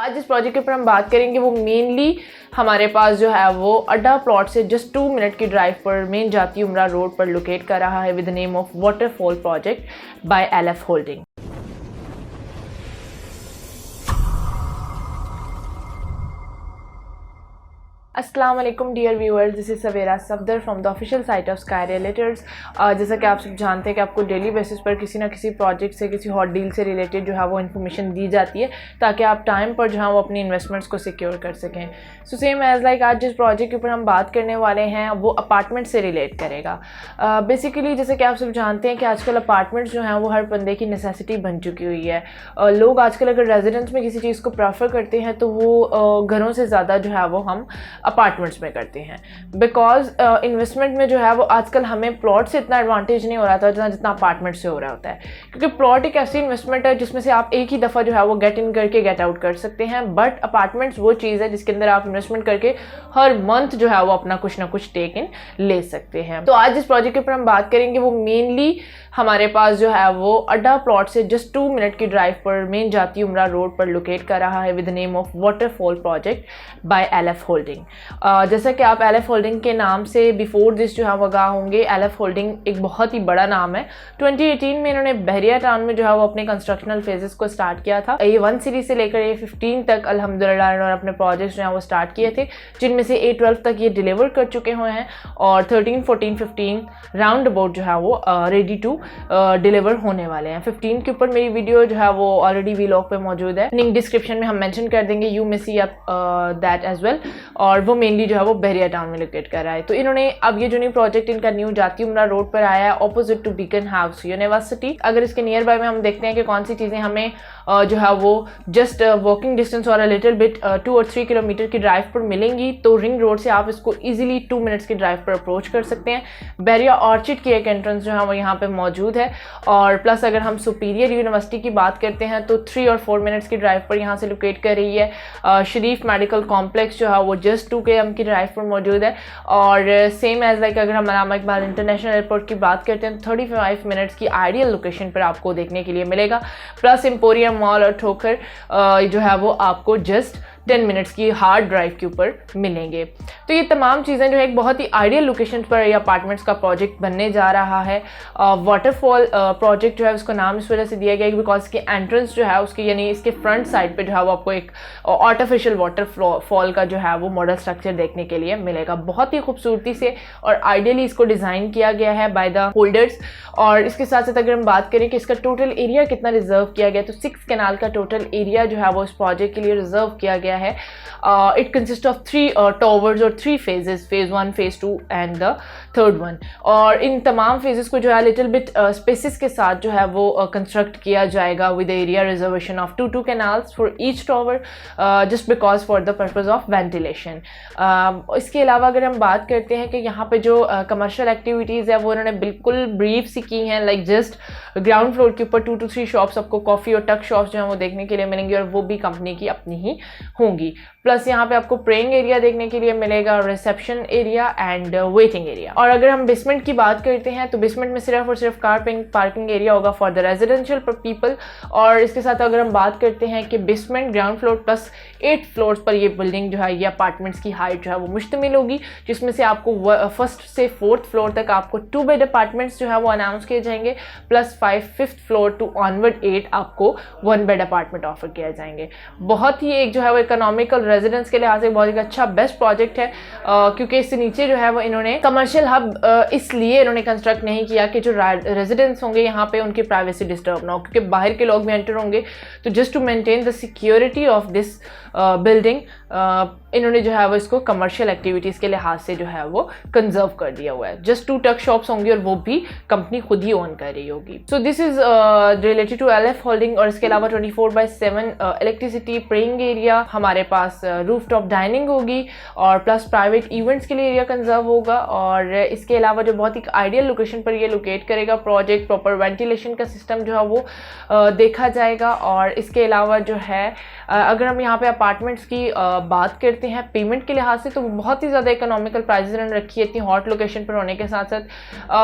आज इस प्रोजेक्ट के ऊपर हम बात करेंगे वो मेनली हमारे पास जो है वो अड्डा प्लॉट से जस्ट 2 मिनट की ड्राइव पर मेन जाती उमरा रोड पर लोकेट कर रहा है with the name of waterfall project by LF holding. अस्सलाम वालेकुम dear viewers, this is Savera Safdar from the official site of sky realtors. जैसा कि आप सब जानते हैं कि आपको डेली बेसिस पर किसी ना किसी प्रोजेक्ट से किसी हॉट डील से रिलेटेड जो है वो इन्फॉर्मेशन दी जाती है ताकि आप टाइम पर जो है वो अपनी इन्वेस्टमेंट्स को सिक्योर कर सकें। सो सेम एज़ लाइक आज जिस प्रोजेक्ट के ऊपर हम बात करने वाले हैं वो अपार्टमेंट से रिलेट करेगा। बेसिकली जैसे कि आप सब जानते हैं कि आजकल अपार्टमेंट्स जो हैं वो हर बंदे की नेसेसिटी बन चुकी हुई है। लोग आजकल अगर रेजिडेंस में किसी चीज़ को प्रेफर करते हैं तो वो घरों से ज़्यादा जो है वो हम अपार्टमेंट्स में करते हैं, बिकॉज इन्वेस्टमेंट में जो है वो आजकल हमें प्लॉट से इतना एडवांटेज नहीं हो रहा था जितना अपार्टमेंट से हो रहा होता है, क्योंकि प्लॉट एक ऐसी इन्वेस्टमेंट है जिसमें से आप एक ही दफ़ा जो है वो गेट इन करके गेट आउट कर सकते हैं। बट अपार्टमेंट्स वो चीज़ है जिसके अंदर आप इन्वेस्टमेंट करके हर मंथ जो है वो अपना कुछ ना कुछ टेक इन ले सकते हैं। तो आज इस प्रोजेक्ट के ऊपर हम बात करेंगे वो मेनली हमारे पास जो है वो अड्डा प्लॉट से जस्ट 2 मिनट की ड्राइव पर मेन जाती उमरा रोड पर लोकेट कर रहा है with the name of waterfall project by LF holding. जैसा कि आप LF होल्डिंग के नाम से बिफोर दिस जो है वो आगाह होंगे, LF होल्डिंग एक बहुत ही बड़ा नाम है। 2018 में इन्होंने बहरिया टाउन में जो है वो अपने कंस्ट्रक्शनल फेजेस को स्टार्ट किया था। A1 सीरीज से लेकर A15 तक अल्हम्दुलिल्लाह इन्होंने अपने प्रोजेक्ट्स जो है वो स्टार्ट किए थे, जिनमें से A12 तक ये डिलीवर कर चुके हुए हैं और 13, 14, 15 राउंड अबाउट जो है वो रेडी टू डिलीवर होने वाले हैं। 15 के ऊपर मेरी वीडियो जो है वो ऑलरेडी वीलॉग पे मौजूद है, लिंक डिस्क्रिप्शन में हम मेंशन कर देंगे, you may see that as well. और वो मेनली जो है वो बहरिया टाउन में लोकेट कर रहा है। तो इन्होंने अब ये जो न्यू प्रोजेक्ट इनका न्यू जाती उमरा रोड पर आया है opposite to Beaconhouse university. अगर इसके नियर बाय में हम देखते हैं कि कौन सी चीज़ें हमें जो है वो जस्ट वॉकिंग डिस्टेंस और लिटिल बिट 2 और 3 किलोमीटर की ड्राइव पर मिलेंगी, तो रिंग रोड से आप इसको इजीली 2 मिनट्स की ड्राइव पर अप्रोच कर सकते हैं। बहरिया ऑर्चिड की एक एंट्रेंस जो है वो यहाँ पे मौजूद है, और प्लस अगर हम सुपीरियर यूनिवर्सिटी की बात करते हैं तो 3 और 4 मिनट्स की ड्राइव पर यहाँ से लोकेट कर रही है। शरीफ मेडिकल कॉम्प्लेक्स जो है वो जस्ट 2 km की ड्राइव पर मौजूद है। और सेम एज लाइक अगर हम अल्लामा इकबाल इंटरनेशनल एयरपोर्ट की बात करते हैं तो 35 मिनट्स की आइडियल लोकेशन पर आपको देखने के लिए मिलेगा। प्लस एम्पोरियम मॉल और ठोकर जो है वो आपको जस्ट 10 मिनट्स की हार्ड ड्राइव के ऊपर मिलेंगे। तो ये तमाम चीज़ें जो है एक बहुत ही आइडियल लोकेशन पर ये अपार्टमेंट्स का प्रोजेक्ट बनने जा रहा है। वाटरफॉल प्रोजेक्ट जो है उसका नाम इस वजह से दिया गया है बिकॉज इसकी एंट्रेंस जो है उसकी यानी इसके फ्रंट साइड पे जो है वो आपको एक आर्टिफिशियल वाटरफॉल का जो है वो मॉडल स्ट्रक्चर देखने के लिए मिलेगा। बहुत ही खूबसूरती से और आइडियली इसको डिज़ाइन किया गया है बाय द होल्डर्स। और इसके साथ साथ अगर हम बात करें कि इसका टोटल एरिया कितना रिजर्व किया गया, तो 6 कैनाल का टोटल एरिया जो है वो इस प्रोजेक्ट के लिए रिजर्व किया गया है। इट कंसिस्ट ऑफ 3 टॉवर्स और 3 phases, phase 1, phase 2 and the third one. और इन तमाम फेजेस को जो है लिटिल बिट स्पेसिस के साथ जो है वो कंस्ट्रक्ट किया जाएगा with area reservation of 2 canals for each tower just because for the purpose of ventilation. इसके अलावा अगर हम बात करते हैं कि यहाँ पे जो कमर्शियल एक्टिविटीज़ है वो उन्होंने बिल्कुल ब्रीफ सी की हैं, लाइक जस्ट ग्राउंड फ्लोर के ऊपर 2 to 3 शॉप्स आपको कॉफ़ी और टक शॉप्स जो है वो देखने के लिए मिलेंगी, और वो भी कंपनी की अपनी ही होंगी। प्लस यहाँ पे आपको प्रेइंग एरिया देखने के लिए मिलेगा, reception area and waiting area. और अगर हम बेसमेंट की बात करते हैं तो बेसमेंट में सिर्फ और सिर्फ कार पार्किंग एरिया होगा फॉर द रेजिडेंशियल पीपल। और इसके साथ अगर हम बात करते हैं कि basement, ground floor plus 8 floors पर ये बिल्डिंग जो है ये अपार्टमेंट्स की हाइट जो है वो मुश्तमिल होगी, जिसमें से आपको फर्स्ट से 4th फ्लोर तक आपको 2 बेड अपार्टमेंट्स जो है वो अनाउंस किए जाएंगे, plus 5th floor to onward 8 आपको 1 बेड अपार्टमेंट ऑफर किए जाएंगे। बहुत ही एक जो है वो इकोनॉमिकल रेजिडेंस के लिहाज से बहुत ही अच्छा बेस्ट प्रोजेक्ट है, क्योंकि इससे नीचे जो है वो इन्होंने कमर्शियल हब इसलिए इन्होंने कंस्ट्रक्ट नहीं किया कि जो रेजिडेंट्स होंगे यहाँ पे उनकी प्राइवेसी डिस्टर्ब ना हो, क्योंकि बाहर के लोग भी एंटर होंगे। तो just to maintain the security of this building इन्होंने जो है वो इसको कमर्शियल एक्टिविटीज़ के लिहाज से जो है वो कंजर्व कर दिया हुआ है। जस्ट 2 टक शॉप्स होंगी और वो भी कंपनी खुद ही ओन कर रही होगी। So this is related to LF holding. और इसके अलावा 24/7 इलेक्ट्रिसिटी, प्रेइंग एरिया, हमारे पास रूफटॉप डाइनिंग होगी, और प्लस प्राइवेट इवेंट्स के लिए एरिया कंजर्व होगा। और इसके अलावा जो बहुत ही आइडियल लोकेशन पर ये लोकेट करेगा प्रोजेक्ट, प्रॉपर वेंटिलेशन का सिस्टम जो है वो देखा जाएगा। और इसके अलावा जो है अगर हम यहाँ पे अपार्टमेंट्स की बात करते करते हैं पेमेंट के लिहाज से तो बहुत ही ज़्यादा इकोनॉमिकल प्राइजेस रन रखी है, इतनी हॉट लोकेशन पर होने के साथ साथ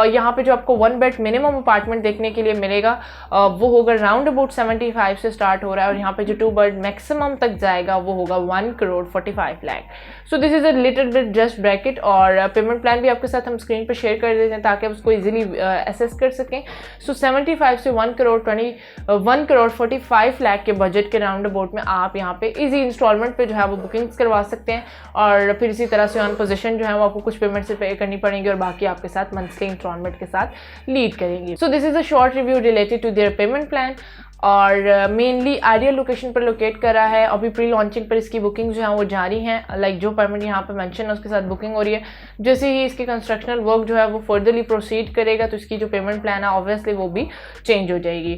यहाँ पे जो आपको 1 बेड मिनिमम अपार्टमेंट देखने के लिए मिलेगा वो होगा राउंड अबाउट 75 से स्टार्ट हो रहा है, और यहाँ पे जो 2 बेड मैक्सिमम तक जाएगा वो होगा 1,45 लाख। सो this is a little bit just bracket, और पेमेंट प्लान भी आपके साथ हम स्क्रीन पर शेयर कर देते हैं ताकि आप उसको इजीली एसेस कर सकें। सो 75 से 1,45 लाख के बजट के राउंड अबाउट में आप यहाँ पे इजी इंस्टॉलमेंट पे जो है वो बुकिंग्स करवा सकते हैं, और फिर इसी तरह से ऑन पोजीशन जो है वो आपको कुछ पेमेंट से पे करनी पड़ेंगी और बाकी आपके साथ मंथली इंस्टॉलमेंट के साथ लीड करेंगी। So this is a short review related to their payment plan, और मेनली आइडियल लोकेशन पर लोकेट कर रहा है। अभी प्री लॉन्चिंग पर इसकी बुकिंग जो है वो जारी हैं, लाइक जो अपार्टमेंट यहाँ पे मेंशन है उसके साथ बुकिंग हो रही है। जैसे ही इसकी कंस्ट्रक्शनल वर्क जो है वो फर्दरली प्रोसीड करेगा तो इसकी जो पेमेंट प्लान है ऑब्वियसली वो भी चेंज हो जाएगी।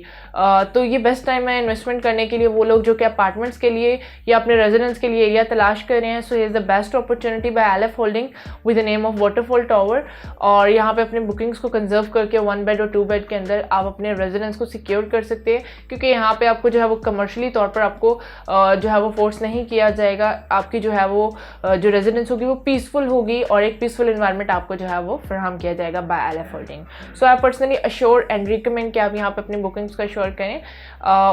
तो ये बेस्ट टाइम है इन्वेस्टमेंट करने के लिए वो लोग जो कि अपार्टमेंट्स के लिए या अपने रेजिडेंस के लिए एरिया तलाश कर रहे हैं। So is the best opportunity by LF holding with the name of waterfall tower, और यहाँ पे अपने बुकिंग्स को कंजर्व करके 1 बेड और 2 बेड के अंदर आप अपने रेजिडेंस को सिक्योर कर सकते हैं, क्योंकि यहाँ पे आपको जो है वो कमर्शियली तौर पर आपको जो है वो फोर्स नहीं किया जाएगा। आपकी जो है वो जो रेजिडेंस होगी वो पीसफुल होगी और एक पीसफुल एनवायरनमेंट आपको जो है वो फराहम किया जाएगा by LF holding. So I personally assure and recommend कि आप यहाँ पे अपनी बुकिंग्स को अश्योर करें।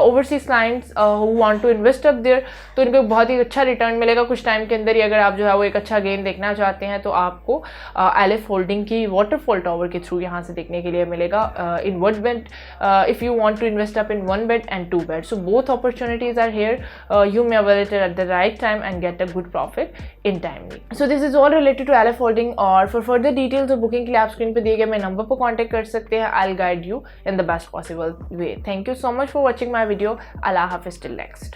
Overseas clients who want to invest up there तो इनको बहुत ही अच्छा रिटर्न मिलेगा कुछ टाइम के अंदर ही। अगर आप जो है वो एक अच्छा गेन देखना चाहते हैं तो आपको LF होल्डिंग की वाटरफॉल टावर के थ्रू यहाँ से देखने के लिए मिलेगा in 1 bed if you want to invest up in 1 bed and 2 bed. So both opportunities are here. You may avail it at the right time and get a good profit in timely. So this is all related to LF holding, और for further details और booking के लिए आप screen पे दिए गए मेरे number पर कांटेक्ट कर सकते हैं। I'll guide you in the best possible way. Thank you so much for watching my video. Allah Hafiz till next.